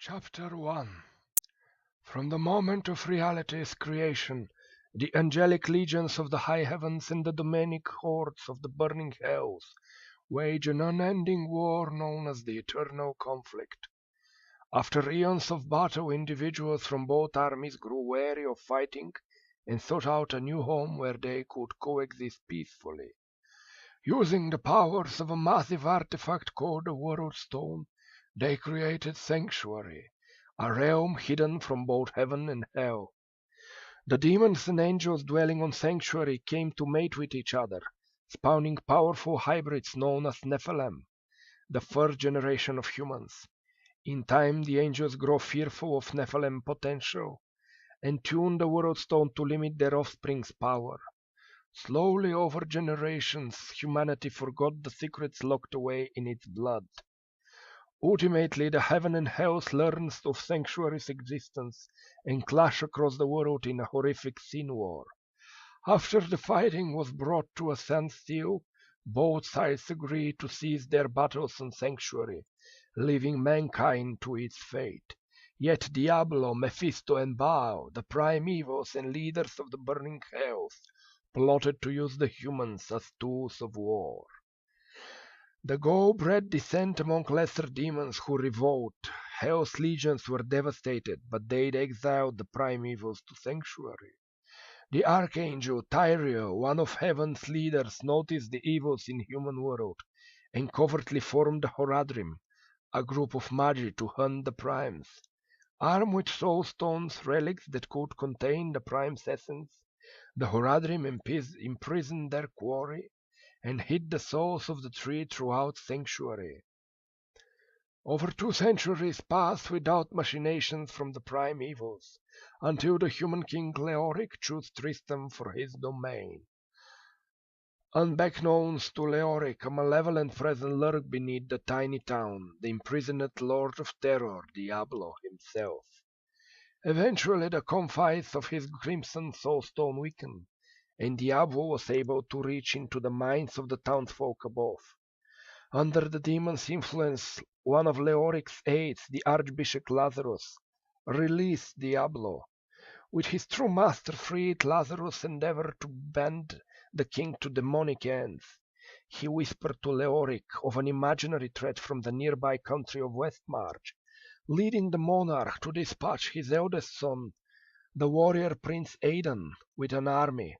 Chapter 1. From the moment of reality's creation, the angelic legions of the high heavens and the demonic hordes of the burning hells wage an unending war known as the eternal conflict. After eons of battle, individuals from both armies grew weary of fighting and sought out a new home where they could coexist peacefully. Using the powers of a massive artifact called the World Stone, they created Sanctuary, a realm hidden from both heaven and hell. The demons and angels dwelling on Sanctuary came to mate with each other, spawning powerful hybrids known as Nephilim, the first generation of humans. In time, the angels grow fearful of Nephilim potential and tune the World Stone to limit their offspring's power. Slowly over generations, humanity forgot the secrets locked away in its blood. Ultimately, the heaven and hell learns of Sanctuary's existence and clash across the world in a horrific sin war. After the fighting was brought to a standstill, both sides agreed to cease their battles on Sanctuary, leaving mankind to its fate. Yet Diablo, Mephisto, and Baal, the prime evils and leaders of the burning hells, plotted to use the humans as tools of war. The goal bred dissent among lesser demons who revolt. Hell's legions were devastated, but they exiled the prime evils to Sanctuary. The archangel Tyrael, one of heaven's leaders, noticed the evils in human world and covertly formed the Horadrim, a group of magi to hunt the primes. Armed with soul stones, relics that could contain the prime's essence, the Horadrim imprisoned their quarry and hid the souls of the tree throughout Sanctuary. Over 2 centuries passed without machinations from the prime evils, until the human king Leoric chose Tristram for his domain. Unbeknownst to Leoric, a malevolent presence lurked beneath the tiny town, the imprisoned Lord of Terror, Diablo himself. Eventually the confines of his crimson soulstone weakened, and Diablo was able to reach into the minds of the townsfolk above. Under the demon's influence, one of Leoric's aides, the Archbishop Lazarus, released Diablo. With his true master freed, Lazarus endeavored to bend the king to demonic ends. He whispered to Leoric of an imaginary threat from the nearby country of Westmarch, leading the monarch to dispatch his eldest son, the warrior Prince Aidan, with an army.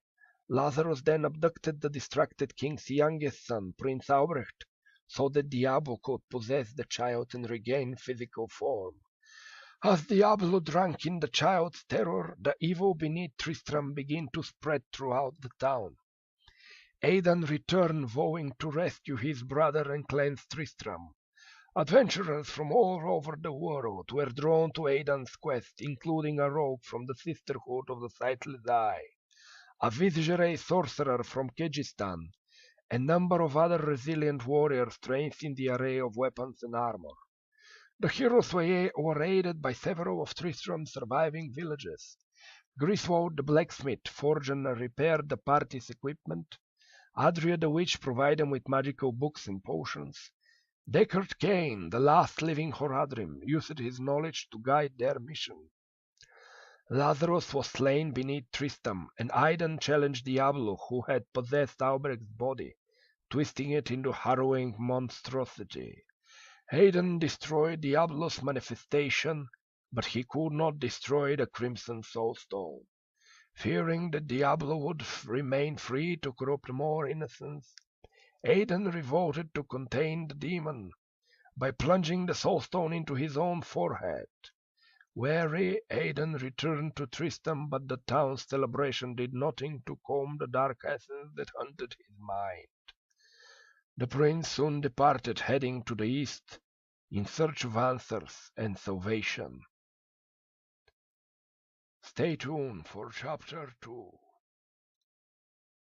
Lazarus then abducted the distracted king's youngest son, Prince Albrecht, so that Diablo could possess the child and regain physical form. As Diablo drank in the child's terror, the evil beneath Tristram began to spread throughout the town. Aidan returned vowing to rescue his brother and cleanse Tristram. Adventurers from all over the world were drawn to Aidan's quest, including a rogue from the Sisterhood of the Sightless Eye, a Vizigeray sorcerer from Kyrgyzstan, a number of other resilient warriors trained in the array of weapons and armor. The heroes were aided by several of Tristram's surviving villages. Griswold the blacksmith forged and repaired the party's equipment. Adria the witch provided them with magical books and potions. Deckard Cain, the last living Horadrim, used his knowledge to guide their mission. Lazarus was slain beneath Tristram, and Aidan challenged Diablo, who had possessed Albrecht's body, twisting it into harrowing monstrosity. Aidan destroyed Diablo's manifestation, but he could not destroy the Crimson Soulstone. Fearing that Diablo would remain free to corrupt more innocents, Aidan revolted to contain the demon by plunging the Soulstone into his own forehead. Weary, Aidan returned to Tristram, but the town's celebration did nothing to calm the dark essence that haunted his mind. The prince soon departed, heading to the east, in search of answers and salvation. Stay tuned for Chapter 2.